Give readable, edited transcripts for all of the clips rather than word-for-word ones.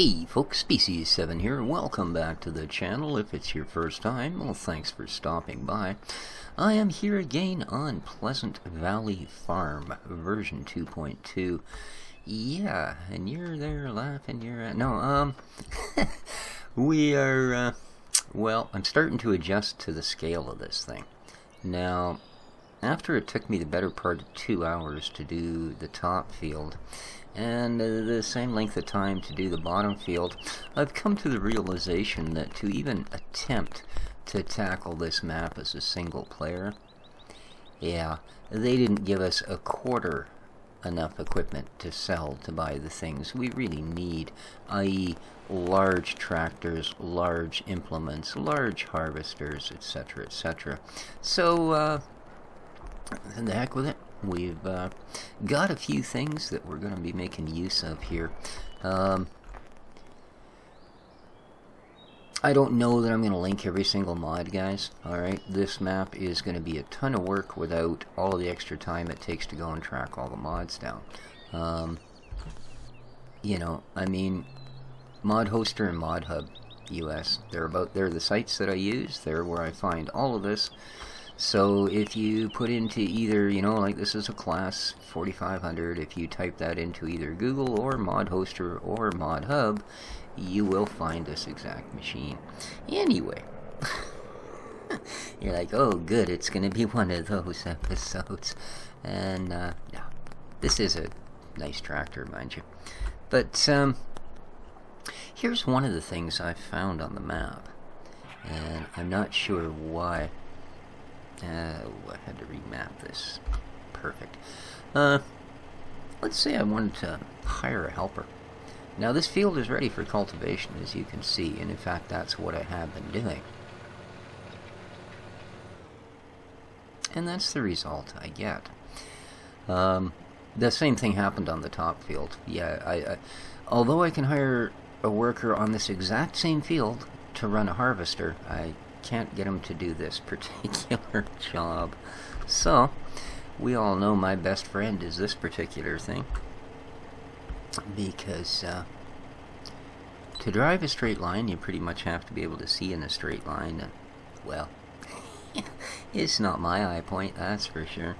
Hey folks, Species7 here. Welcome back to the channel. If it's your first time, well, thanks for stopping by. I am here again on Pleasant Valley Farm, version 2.2. Yeah, and you're there laughing, we are, well, I'm starting to adjust to the scale of this thing. Now, after it took me the better part of 2 hours to do the top field, and the same length of time to do the bottom field, I've come to the realization that to even attempt to tackle this map as a single player, yeah, they didn't give us a quarter enough equipment to sell to buy the things we really need, i.e. large tractors, large implements, large harvesters, etc., etc. So, the heck with it. We've got a few things that we're going to be making use of here. I don't know that I'm going to link every single mod, guys. Alright, this map is going to be a ton of work without all of the extra time it takes to go and track all the mods down. You know, I mean, ModHoster and ModHub US, they're the sites that I use. They're where I find all of this. So if you put into either, you know, like this is a class 4500, if you type that into either Google or ModHoster or ModHub, you will find this exact machine. Anyway, you're like, oh good, it's going to be one of those episodes. And, no, this is a nice tractor, mind you. But, here's one of the things I found on the map, and I'm not sure why. I had to remap this. Perfect. Let's say I wanted to hire a helper. Now this field is ready for cultivation, as you can see, and in fact that's what I have been doing. And that's the result I get. The same thing happened on the top field. Yeah, although I can hire a worker on this exact same field to run a harvester, I can't get him to do this particular job. So, we all know my best friend is this particular thing. Because, to drive a straight line, you pretty much have to be able to see in a straight line. And, well, it's not my eye point, that's for sure.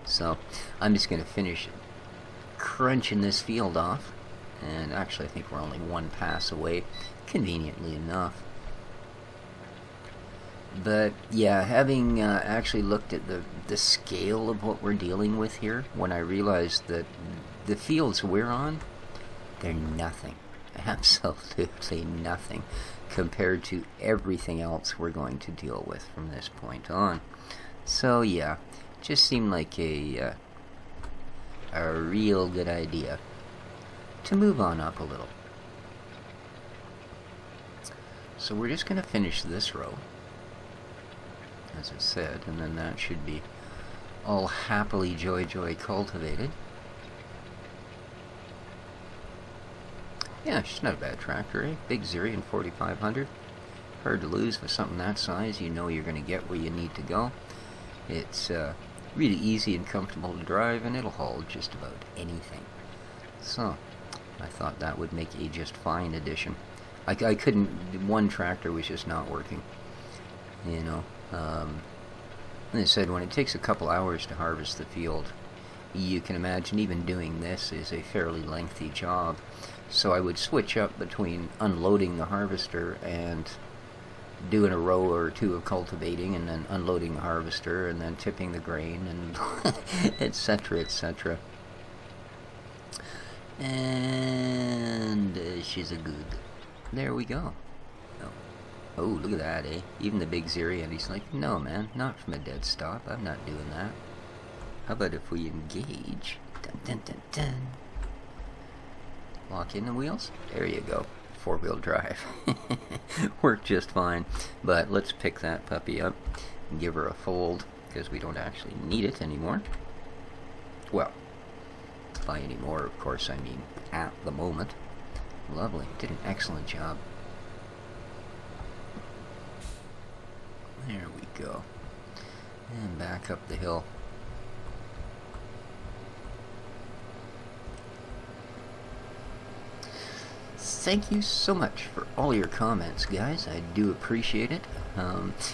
So, I'm just going to finish crunching this field off. And actually, I think we're only one pass away, conveniently enough. But yeah, having actually looked at the scale of what we're dealing with here, when I realized that the fields we're on, they're nothing, absolutely nothing, compared to everything else we're going to deal with from this point on. So yeah, just seemed like a real good idea to move on up a little. So we're just going to finish this row, as I said, and then that should be all happily joy cultivated. Yeah, she's not a bad tractor, eh? Big Zirion 4500. Hard to lose with something that size. You know you're going to get where you need to go. It's really easy and comfortable to drive, and it'll haul just about anything. So, I thought that would make a just fine addition. I couldn't, one tractor was just not working, you know. And I said, when it takes a couple hours to harvest the field, you can imagine even doing this is a fairly lengthy job. So I would switch up between unloading the harvester and doing a row or two of cultivating, and then unloading the harvester, and then tipping the grain, and etc., etc. And she's a good. There we go. Oh, look at that, eh? Even the big Zirion, he's like, no, man, not from a dead stop. I'm not doing that. How about if we engage? Dun, dun, dun, dun. Lock in the wheels? There you go. Four-wheel drive. Worked just fine. But let's pick that puppy up and give her a fold, because we don't actually need it anymore. Well, by anymore, of course, I mean at the moment. Lovely. Did an excellent job. There we go. And back up the hill. thank you so much for all your comments, guys. I do appreciate it.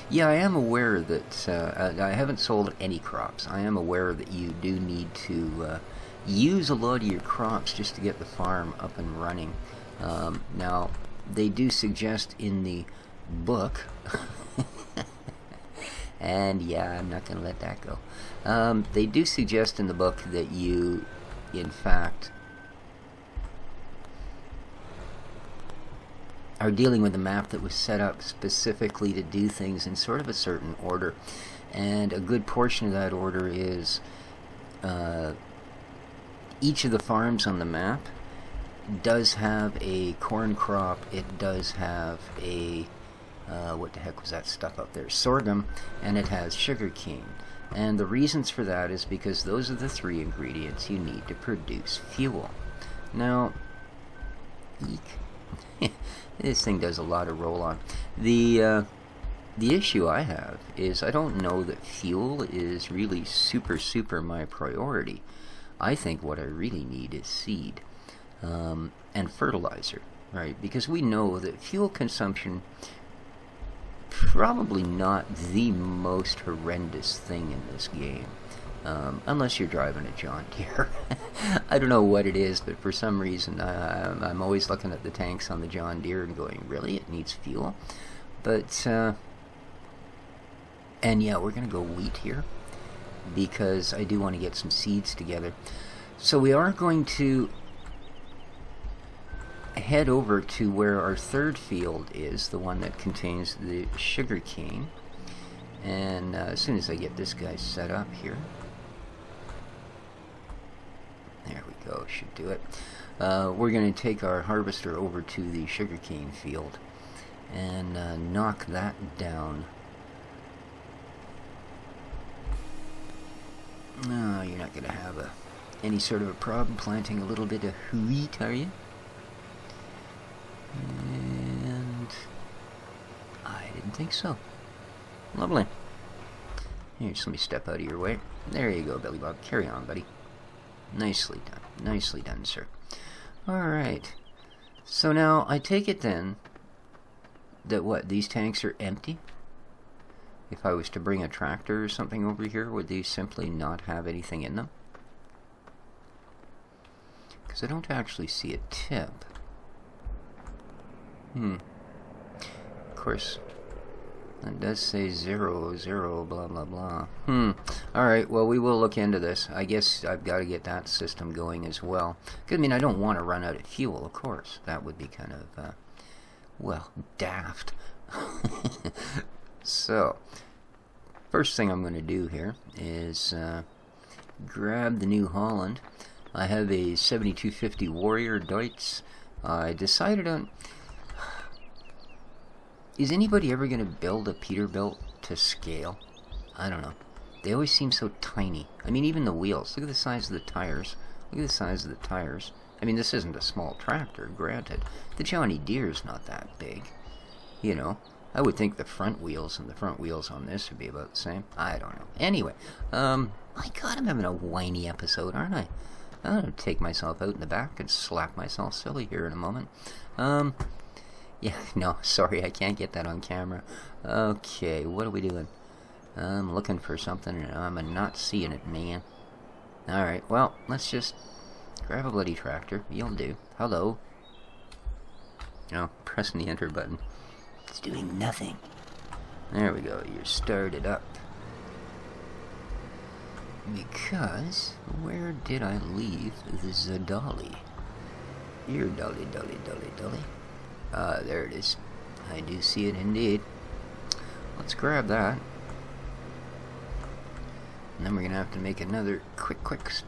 Yeah, I am aware that I haven't sold any crops. I am aware that you do need to use a lot of your crops just to get the farm up and running. Now, they do suggest in the book, and yeah, I'm not going to let that go. They do suggest in the book that you, in fact, are dealing with a map that was set up specifically to do things in sort of a certain order, and a good portion of that order is each of the farms on the map does have a corn crop. It does have a what the heck was that stuff up there? Sorghum, and it has sugarcane. And the reasons for that is because those are the 3 ingredients you need to produce fuel. Now, eek. This thing does a lot of roll-on. The issue I have is I don't know that fuel is really super my priority. I think what I really need is seed and fertilizer, right? Because we know that fuel consumption probably not the most horrendous thing in this game. Unless you're driving a John Deere. I don't know what it is, but for some reason I'm always looking at the tanks on the John Deere and going, really? It needs fuel? But, and yeah, we're going to go wheat here because I do want to get some seeds together. So we are going to head over to where our 3rd field is, the one that contains the sugar cane. And as soon as I get this guy set up here, there we go, should do it. We're going to take our harvester over to the sugarcane field and knock that down. No, you're not going to have any sort of a problem planting a little bit of wheat, are you? And I didn't think so. Lovely. Here, just let me step out of your way. There you go, Billy Bob. Carry on, buddy. Nicely done. Nicely done, sir. Alright. So now, I take it then that what, these tanks are empty? If I was to bring a tractor or something over here, would these simply not have anything in them? Because I don't actually see a tip. Of course, it does say 0, 0, blah, blah, blah. Alright, well, we will look into this. I guess I've got to get that system going as well. Because, I mean, I don't want to run out of fuel, of course. That would be kind of, well, daft. So, first thing I'm going to do here is grab the New Holland. I have a 7250 Warrior Deutz. I decided on... Is anybody ever going to build a Peterbilt to scale? I don't know. They always seem so tiny. I mean, even the wheels. Look at the size of the tires. Look at the size of the tires. I mean, this isn't a small tractor, granted. The Johnny Deere's not that big. You know, I would think the front wheels and the front wheels on this would be about the same. I don't know. Anyway, my God, I'm having a whiny episode, aren't I? I'm going to take myself out in the back and slap myself silly here in a moment. Yeah, no, sorry, I can't get that on camera. Okay, what are we doing? I'm looking for something and I'm not seeing it, man. Alright, well, let's just grab a bloody tractor. You'll do. Hello. Oh, pressing the enter button. It's doing nothing. There we go, you're started up. Because, where did I leave the Zadali? Here, dolly, dolly, dolly, dolly. There it is. I do see it indeed. Let's grab that. And then we're going to have to make another quick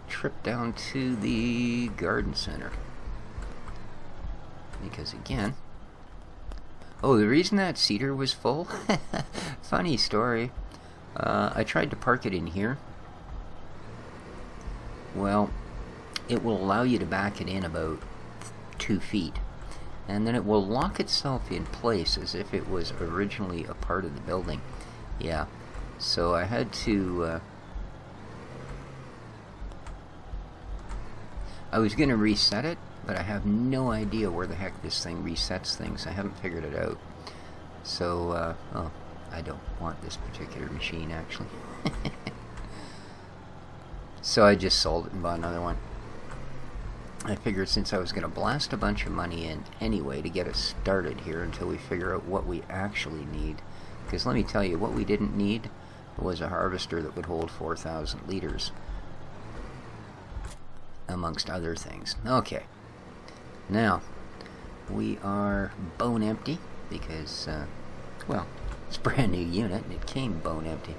trip down to the garden center. Because again... Oh, the reason that cedar was full? Funny story. I tried to park it in here. Well, it will allow you to back it in about 2 feet. And then it will lock itself in place as if it was originally a part of the building. Yeah, so I had to... I was going to reset it, but I have no idea where the heck this thing resets things. I haven't figured it out. So, oh, I don't want this particular machine, actually. So I just sold it and bought another one. I figured since I was going to blast a bunch of money in anyway to get us started here until we figure out what we actually need. Because let me tell you, what we didn't need was a harvester that would hold 4,000 liters. Amongst other things. Okay. Now, we are bone empty because, well, it's a brand new unit and it came bone empty.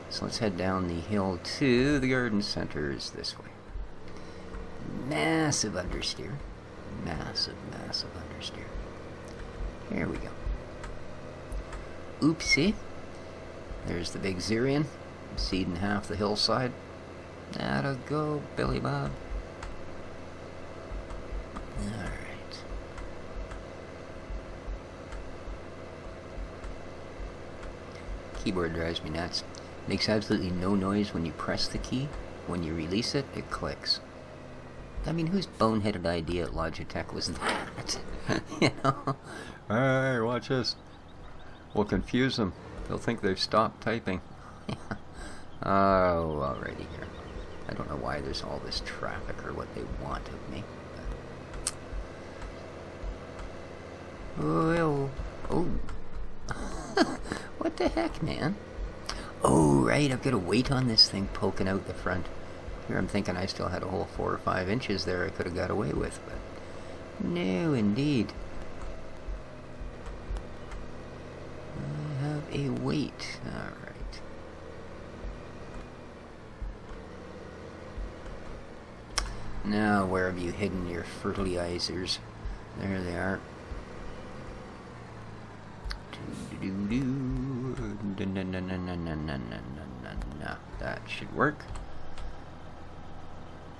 So let's head down the hill to the garden centers this way. Massive understeer. Massive, massive understeer. Here we go. Oopsie. There's the big Xerion, seeding half the hillside. That'll go, Billy Bob. Alright. Keyboard drives me nuts. Makes absolutely no noise when you press the key. When you release it, it clicks. I mean, whose boneheaded idea at Logitech was that? You know? Hey, watch this. We'll confuse them. They'll think they've stopped typing. Oh, alrighty here. I don't know why there's all this traffic or what they want of me. Well, oh. What the heck, man? Oh, right, I've got a weight on this thing poking out the front. Here I'm thinking I still had a whole 4 or 5 inches there I could have got away with, but no, indeed. I have a weight. Alright. Now, where have you hidden your fertilizers? There they are. That should work.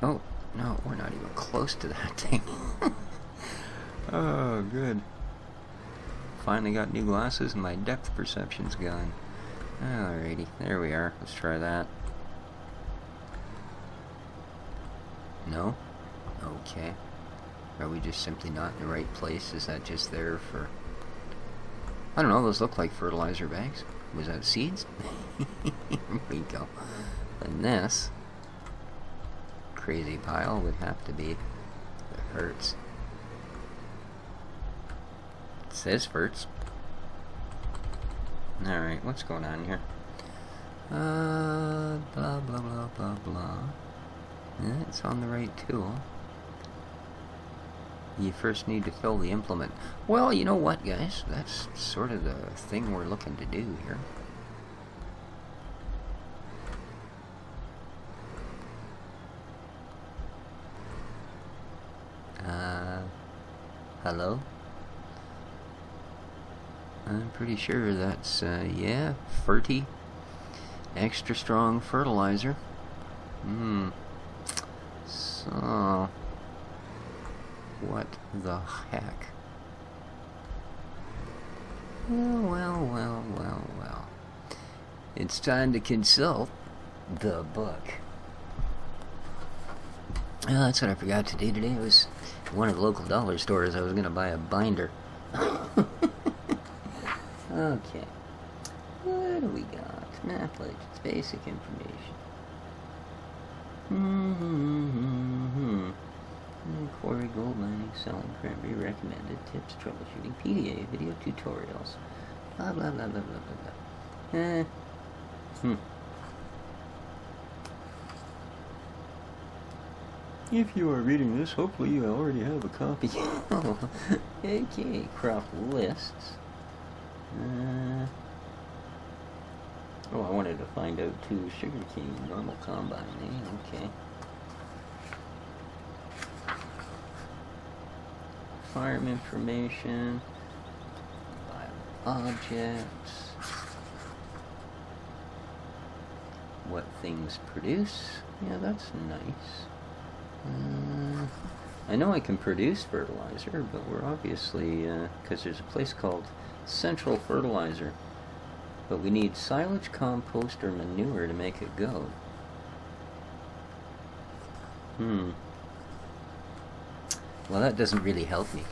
Oh, no, we're not even close to that thing. Oh, good. Finally got new glasses and my depth perception's gone. Alrighty, there we are. Let's try that. No? Okay. Are we just simply not in the right place? Is that just there for... I don't know, those look like fertilizer bags. Was that seeds? Here we go. And this crazy pile would have to be the Hertz. It says Hertz. Alright, what's going on here? Blah, blah, blah, blah, blah. Yeah, it's on the right tool. You first need to fill the implement. Well, you know what, guys? That's sort of the thing we're looking to do here. Hello? I'm pretty sure that's, yeah, Ferty. Extra strong fertilizer. So... what the heck? Well. It's time to consult the book. Well, that's what I forgot to do today. It was one of the local dollar stores. I was going to buy a binder. Okay. What do we got? Map legends, basic information. Quarry, gold mining, selling, cranberry, recommended, tips, troubleshooting, PDA, video tutorials. Blah, blah, blah, blah, blah, blah, blah. If you are reading this, hopefully you already have a copy. Okay, crop lists. Oh, I wanted to find out too. Sugarcane, normal combine, okay. Farm information, objects, what things produce. Yeah, that's nice. I know I can produce fertilizer, but we're obviously, because there's a place called Central Fertilizer, but we need silage, compost, or manure to make it go. Well, that doesn't really help me.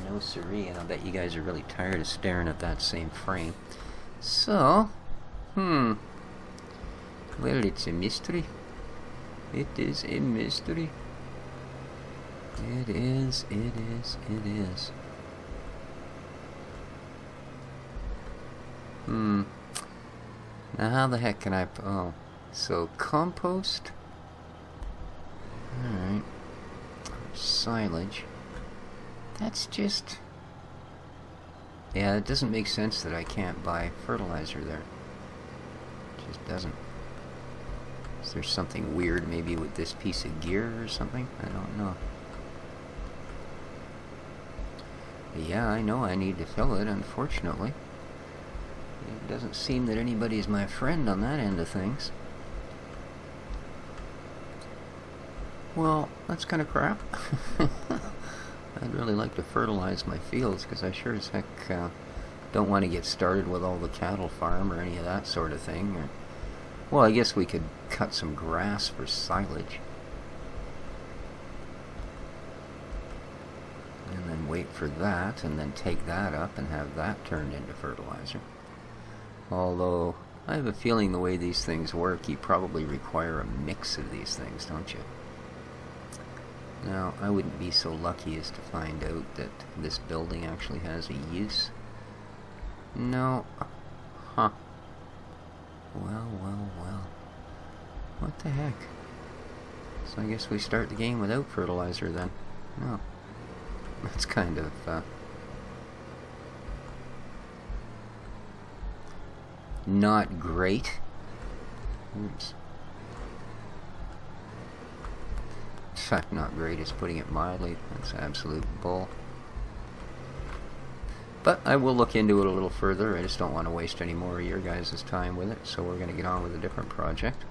No siree, and I'll bet you guys are really tired of staring at that same frame. So, well, it's a mystery. It is a mystery. It is, it is, it is. Now how the heck can I... Oh, so compost. Alright. Silage. That's just... Yeah, it doesn't make sense that I can't buy fertilizer there. It just doesn't. Is there something weird maybe with this piece of gear or something? I don't know. But yeah, I know I need to fill it, unfortunately. It doesn't seem that anybody's my friend on that end of things. Well, that's kind of crap. I'd really like to fertilize my fields, because I sure as heck don't want to get started with all the cattle farm or any of that sort of thing. Or, well, I guess we could cut some grass for silage. And then wait for that, and then take that up and have that turned into fertilizer. Although, I have a feeling the way these things work, you probably require a mix of these things, don't you? Now, I wouldn't be so lucky as to find out that this building actually has a use. No. Huh. Well, well, well. What the heck? So I guess we start the game without fertilizer then. No. That's kind of, not great. Oops. In fact, not great is putting it mildly. That's absolute bull. But I will look into it a little further. I just don't want to waste any more of your guys' time with it, so we're going to get on with a different project.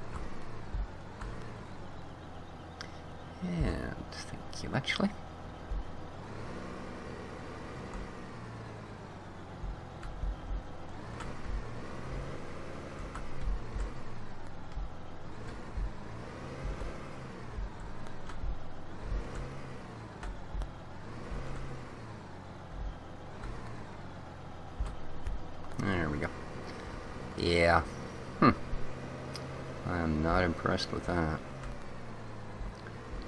And thank you muchly. There we go. Yeah. I'm not impressed with that.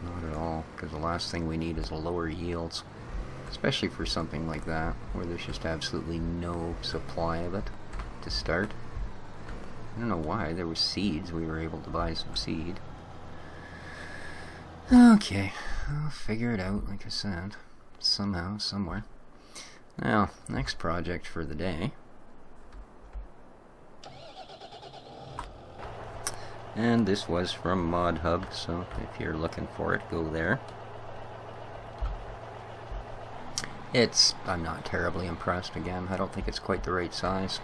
Not at all, because the last thing we need is lower yields. Especially for something like that, where there's just absolutely no supply of it to start. I don't know why. There were seeds. We were able to buy some seed. Okay. I'll figure it out, like I said. Somehow, somewhere. Now, next project for the day. And this was from ModHub, so if you're looking for it, go there. I'm not terribly impressed again. I don't think it's quite the right size.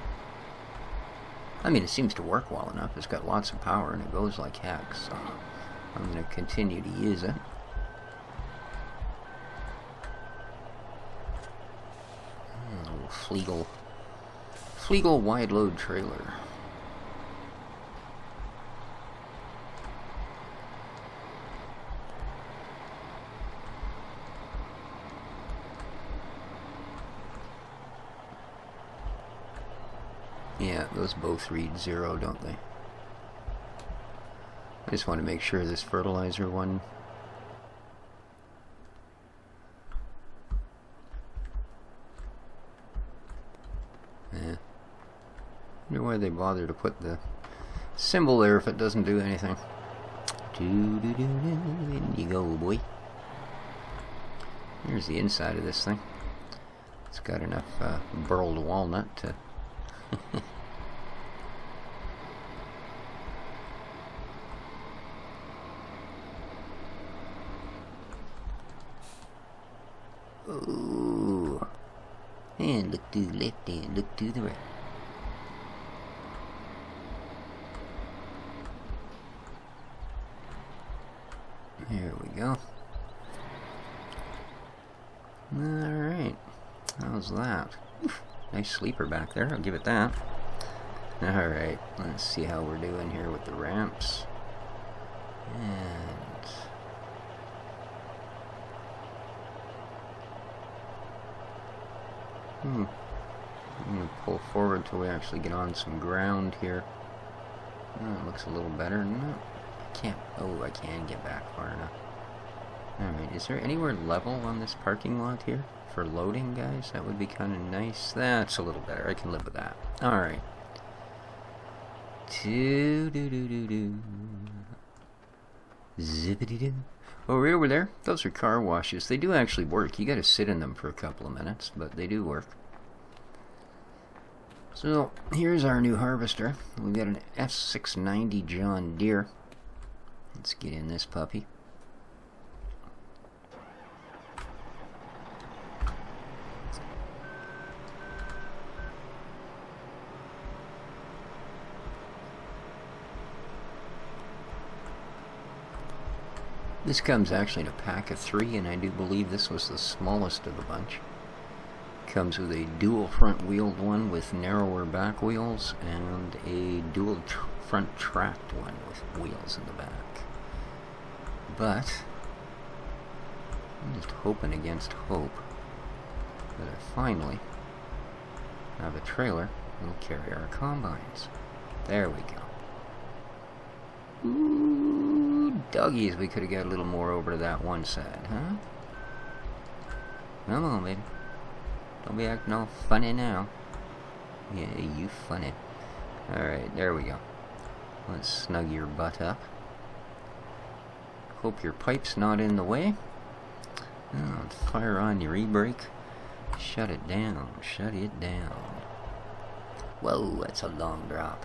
I mean, it seems to work well enough. It's got lots of power and it goes like heck, so I'm going to continue to use it. Flegel wide load trailer. Yeah, those both read 0, don't they? I just want to make sure this fertilizer one... Yeah. I wonder why they bother to put the symbol there if it doesn't do anything. In you go, boy. Here's the inside of this thing. It's got enough burled walnut to... Ooh. And look to the left and look to the right. There we go. Alright. How's that? Oof. Nice sleeper back there, I'll give it that. Alright, let's see how we're doing here with the ramps. And... I'm going to pull forward until we actually get on some ground here. Oh, it looks a little better. No, I can't. Oh, I can get back far enough. Alright, is there anywhere level on this parking lot here for loading, guys? That would be kind of nice. That's a little better. I can live with that. Alright. Do-do-do-do-do. Zippity-doo. Oh, right over there, those are car washes. They do actually work. You gotta sit in them for a couple of minutes, but they do work. So, here's our new harvester. We've got an F690 John Deere. Let's get in this puppy. This comes actually in a pack of 3, and I do believe this was the smallest of the bunch. Comes with a dual front wheeled one with narrower back wheels, and a dual front tracked one with wheels in the back. But I'm just hoping against hope that I finally have a trailer that will carry our combines. There we go. Ooh, doggies, we could have got a little more over to that one side, huh? Come on, baby. Don't be acting all funny now. Yeah, you funny. Alright, there we go. Let's snug your butt up. Hope your pipe's not in the way. Oh, fire on your e-brake. Shut it down. Shut it down. Whoa, that's a long drop.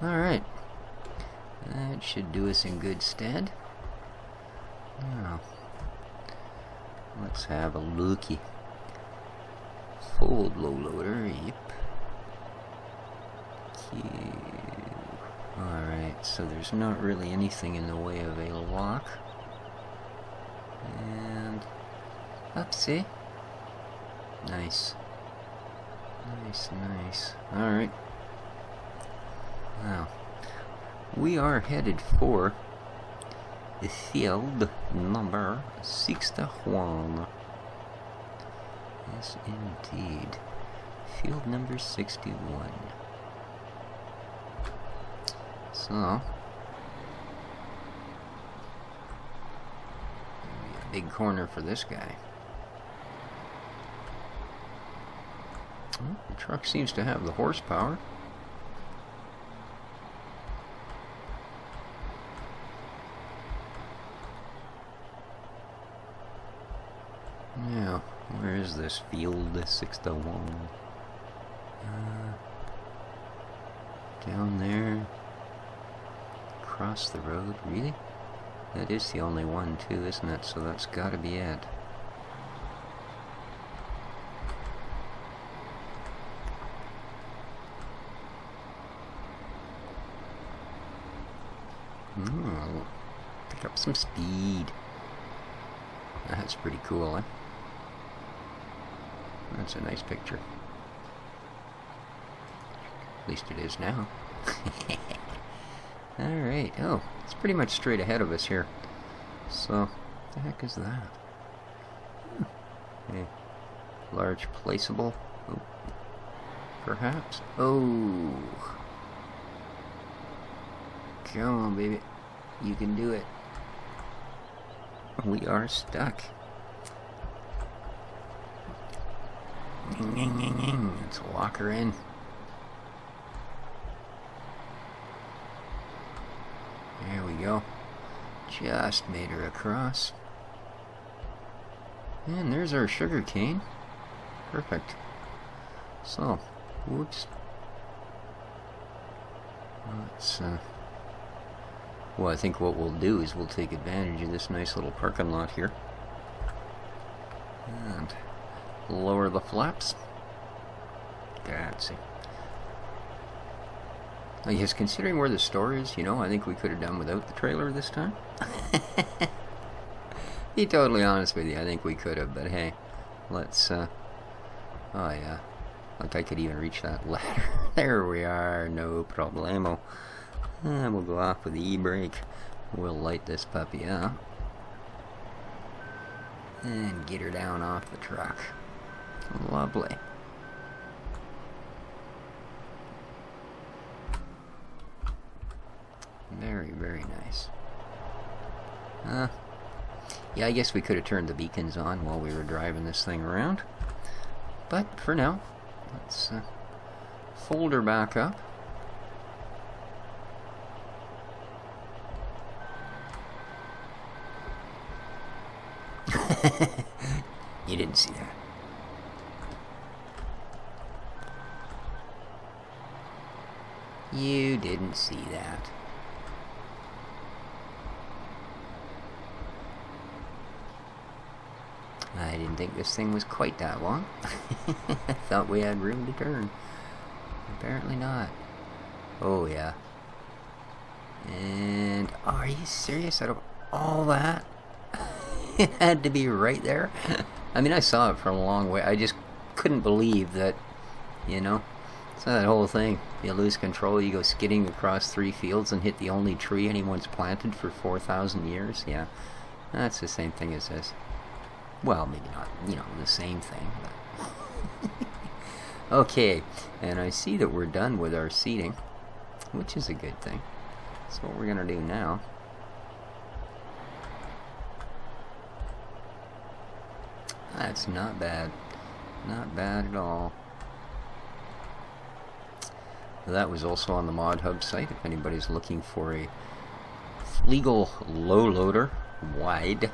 Alright. That should do us in good stead. Now, let's have a looky. Fold low loader, yep. Alright, so there's not really anything in the way of a lock. And upsie. Nice. Nice, nice. Alright. Now, we are headed for the field number 61. Yes, indeed. Field number 61. So, a big corner for this guy. Well, the truck seems to have the horsepower. Now, where is this field 61? Down there. Across the road, really? That is the only one too, isn't it? So that's gotta be it. Pick up some speed. That's pretty cool, eh? That's a nice picture. At least it is now. Alright, oh, it's pretty much straight ahead of us here. So, what the heck is that? Okay. Large placeable. Oh. Perhaps. Oh. Come on, baby. You can do it. We are stuck. Let's lock her in. There we go. Just made her across. And there's our sugar cane. Perfect. So, whoops. Let's, well, I think what we'll do is we'll take advantage of this nice little parking lot here. And lower the flaps. That's it. I guess considering where the store is, you know, I think we could have done without the trailer this time. Be totally honest with you, I think we could have, but hey, let's, oh yeah, like I could even reach that ladder. There we are, no problemo. And we'll go off with the e-brake. We'll light this puppy up. And get her down off the truck. Lovely. Very, very nice. Yeah, I guess we could have turned the beacons on while we were driving this thing around. But for now, let's fold her back up. You didn't see that. You didn't see that. I didn't think this thing was quite that long. I thought we had room to turn. Apparently not. Oh yeah. And oh, are you serious? Out of all that, it had to be right there. I mean, I saw it from a long way. I just couldn't believe that, you know. So that whole thing, you lose control, you go skidding across 3 fields and hit the only tree anyone's planted for 4,000 years. Yeah, that's the same thing as this. Well, maybe not, you know, the same thing. But okay, and I see that we're done with our seating, which is a good thing. So what we're going to do now, that's not bad. Not bad at all. That was also on the Mod Hub site, if anybody's looking for a legal low loader, wide.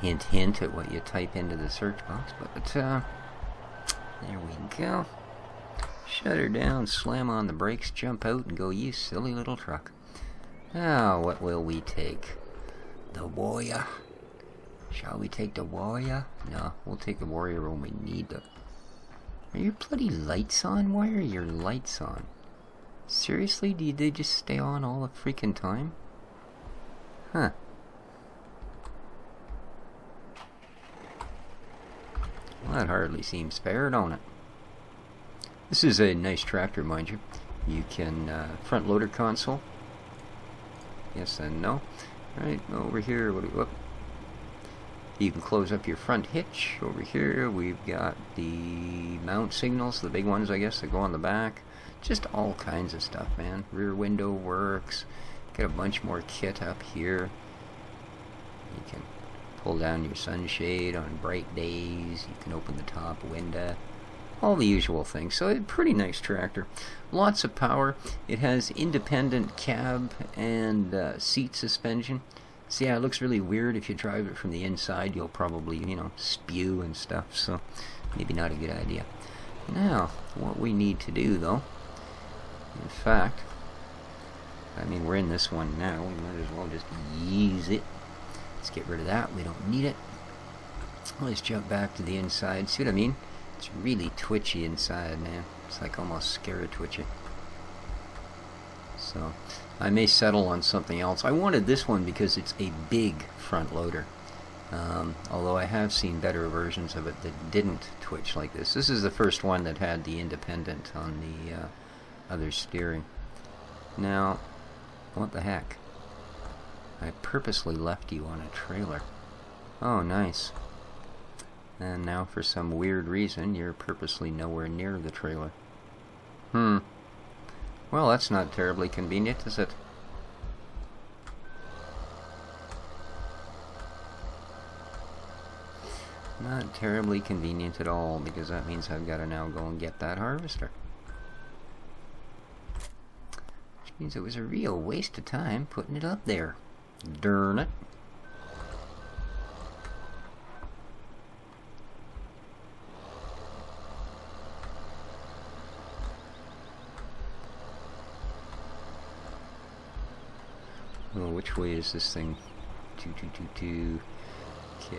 Hint, hint at what you type into the search box. But there we go. Shut her down, slam on the brakes, jump out, and go, you silly little truck. Now, what will we take? The Warrior. Shall we take the Warrior? No, we'll take the Warrior when we need them. Are your bloody lights on? Why are your lights on? Seriously? Do they just stay on all the freaking time? Huh. Well, that hardly seems fair, don't it? This is a nice tractor, mind you. You can, front loader console. Yes and no. Right, over here, whoop. You can close up your front hitch. Over here we've got the mount signals, the big ones I guess that go on the back. Just all kinds of stuff, man. Rear window works. Got a bunch more kit up here. You can pull down your sunshade on bright days. You can open the top window. All the usual things. So a pretty nice tractor. Lots of power. It has independent cab and seat suspension. So yeah, it looks really weird. If you drive it from the inside, you'll probably, you know, spew and stuff. So maybe not a good idea. Now, what we need to do though, in fact, I mean, we're in this one now. We might as well just use it. Let's get rid of that. We don't need it. Let's jump back to the inside. See what I mean? It's really twitchy inside, man. It's like almost scary twitchy. So I may settle on something else. I wanted this one because it's a big front loader. Although I have seen better versions of it that didn't twitch like this. This is the first one that had the independent on the other steering. Now, what the heck? I purposely left you on a trailer. Oh, nice. And now for some weird reason, you're purposely nowhere near the trailer. Well, that's not terribly convenient, is it? Not terribly convenient at all, because that means I've got to now go and get that harvester. Which means it was a real waste of time putting it up there. Darn it. Well, which way is this thing? 2222. Okay.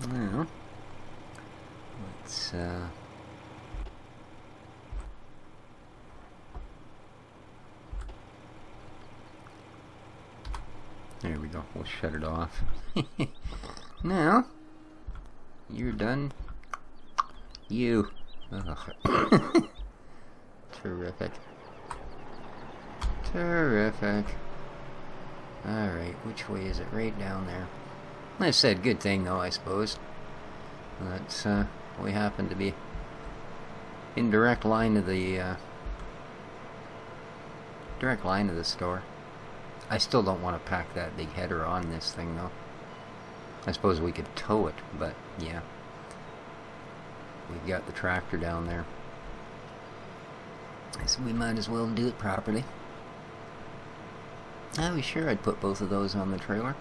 Now, let's there we go. We'll shut it off. Now, you're done. You. Ugh. Terrific. Terrific. Alright, which way is it? Right down there. I said, good thing though, I suppose. That's, we happen to be in direct line of the store. I still don't want to pack that big header on this thing though. I suppose we could tow it, but yeah. We've got the tractor down there. So we might as well do it properly. I was sure I'd put both of those on the trailer.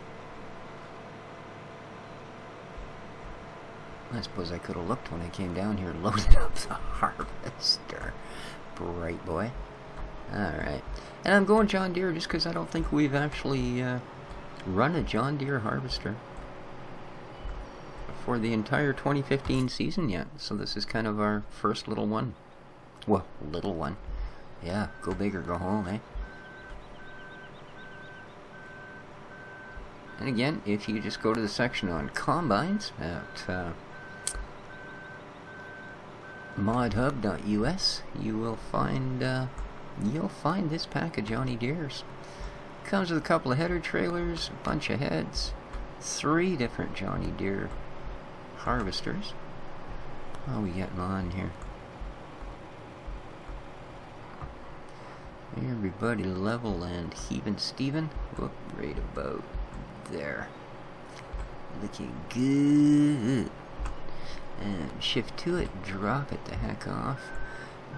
I suppose I could have looked when I came down here and loaded up the harvester. Bright boy. Alright. And I'm going John Deere just because I don't think we've actually run a John Deere harvester for the entire 2015 season yet. So this is kind of our first little one. Well, little one. Yeah, go big or go home, eh? And again, if you just go to the section on combines at modhub.us, you'll find this pack of Johnny Deeres. Comes with a couple of header trailers, a bunch of heads, 3 different Johnny Deere harvesters. How are we getting on here? Everybody level and heaving Steven. Whoop, right about there. Looking good. And shift to it, drop it the heck off.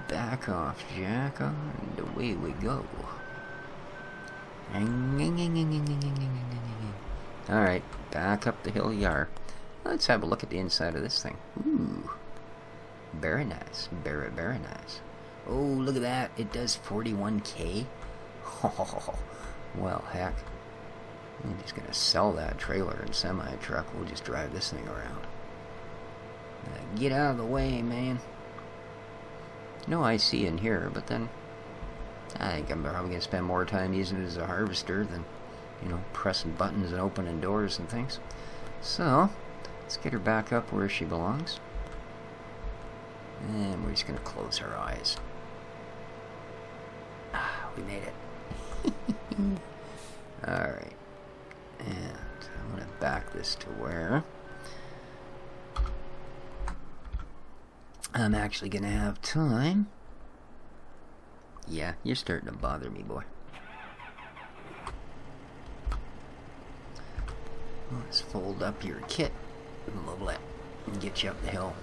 Back off, jack on, and away we go. Alright, back up the hill you are. Let's have a look at the inside of this thing. Ooh. Very nice. Very, very nice. Oh, look at that. It does 41K. Oh, well, heck. I'm just going to sell that trailer and semi-truck. We'll just drive this thing around. Get out of the way, man. No IC in here, but then I think I'm probably going to spend more time using it as a harvester than, you know, pressing buttons and opening doors and things. So, let's get her back up where she belongs. And we're just going to close her eyes. Ah, we made it. Alright. And I'm going to back this to where I'm actually going to have time. Yeah, you're starting to bother me, boy. Let's fold up your kit a little bit and get you up the hill.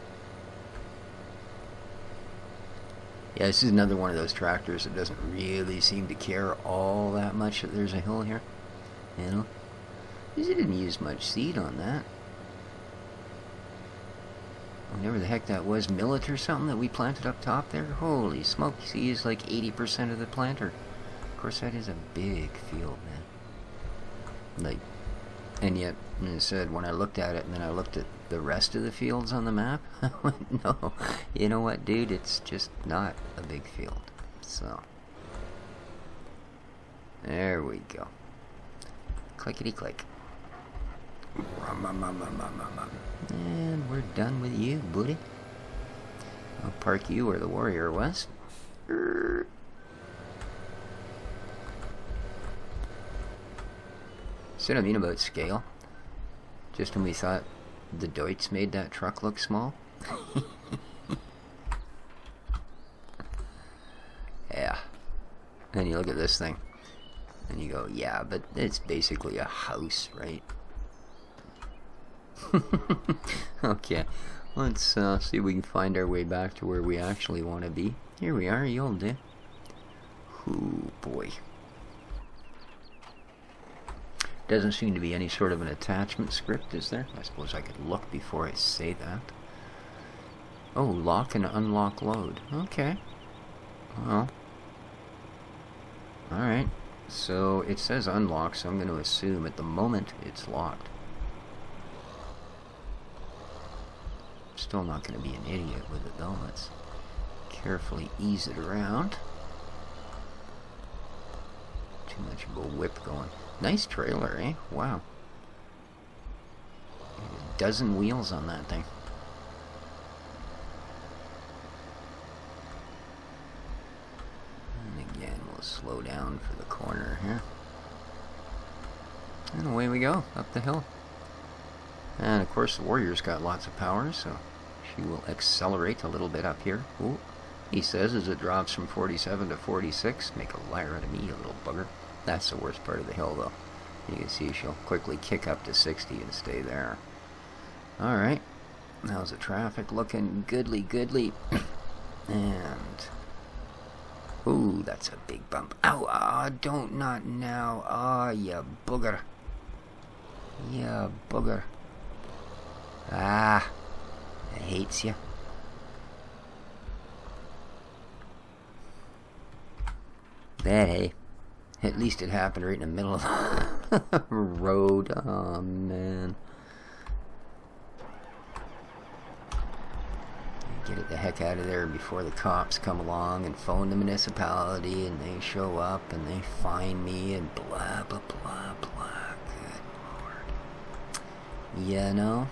Yeah, this is another one of those tractors that doesn't really seem to care all that much that there's a hill here. You know? Because it didn't use much seed on that. Whatever the heck that was, millet or something that we planted up top there? Holy smokes, he used like 80% of the planter. Of course, that is a big field, man. Like, and yet, as I said, when I looked at it and then I looked at the rest of the fields on the map, I went, no, you know what, dude, it's just not a big field. So, there we go. Clickety click. And we're done with you, buddy. I'll park you where the warrior was. See what I mean about scale? Just when we thought the Deutz made that truck look small. Yeah. And you look at this thing and you go, yeah, but it's basically a house, right? Okay, let's see if we can find our way back to where we actually want to be. Here we are, you'll do. Ooh, boy. Doesn't seem to be any sort of an attachment script, is there? I suppose I could look before I say that. Oh, lock and unlock load. Okay. Well. Alright. So, it says unlock, so I'm going to assume at the moment it's locked. Still not going to be an idiot with it though. Let's carefully ease it around. Too much of a whip going. Nice trailer, eh? Wow. A dozen wheels on that thing. And again, We'll slow down for the corner here. And away we go, up the hill. And of course the Warrior's got lots of power, so she will accelerate a little bit up here. Ooh, he says as it drops from 47 to 46, make a liar out of me, you little bugger. That's the worst part of the hill, though. You can see she'll quickly kick up to 60 and stay there. Alright, how's the traffic looking? Goodly, goodly. And... ooh, that's a big bump. Ow, don't, not now. Ah, you booger. Yeah, booger. Ah, I hates you. That, hey. At least it happened right in the middle of the road. Oh, man. Get it the heck out of there before the cops come along and phone the municipality and they show up and they fine me and blah, blah, blah, blah. Good Lord. You know?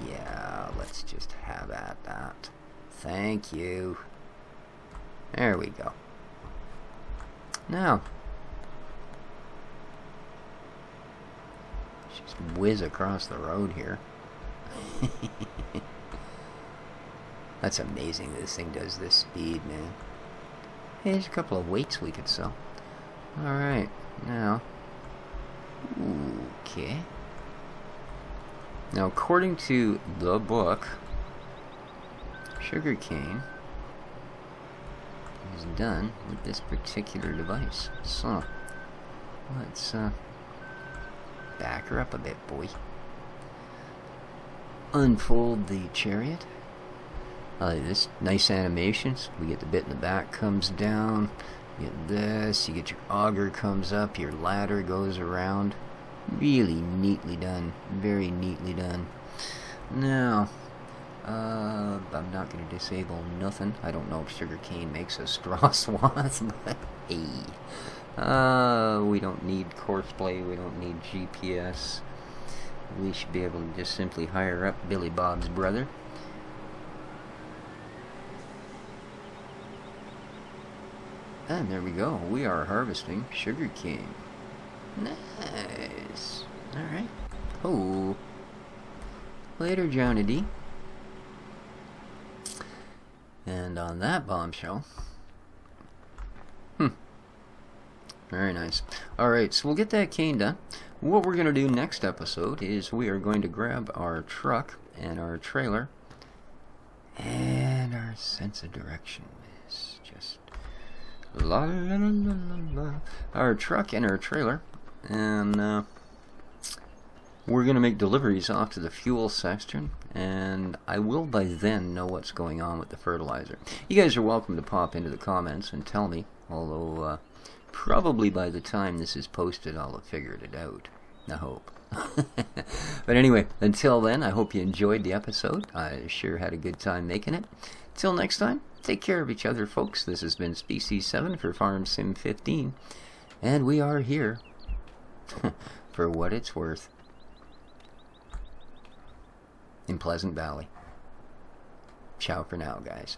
Yeah, let's just have at that. Thank you. There we go. Now, just whiz across the road here. That's amazing this thing does this speed, man. Hey, there's a couple of weights we could sell. Alright, now. Okay. Now, according to the book, sugarcane is done with this particular device. So, let's back her up a bit, boy. Unfold the chariot. This nice animations. We get the bit in the back comes down. You get this. You get your auger comes up. Your ladder goes around. Really neatly done. Very neatly done. Now, I'm not going to disable nothing. I don't know if sugarcane makes a straw swath, but hey. We don't need courseplay. We don't need GPS. We should be able to just simply hire up Billy Bob's brother. And there we go. We are harvesting sugarcane. Nice. Alright. Oh. Later, Johnny D. And on that bombshell. Very nice. Alright, so we'll get that cane done. What we're going to do next episode is we are going to grab our truck and our trailer. And our sense of direction is just... la la la la la. Our truck and our trailer, and we're going to make deliveries off to the fuel section, and I will by then know what's going on with the fertilizer. You guys are welcome to pop into the comments and tell me, although probably by the time this is posted I'll have figured it out. I hope. But anyway, until then, I hope you enjoyed the episode. I sure had a good time making it. Till next time, take care of each other, folks. This has been Species 7 for Farm Sim 15, and we are here for what it's worth in Pleasant Valley. Ciao for now, guys.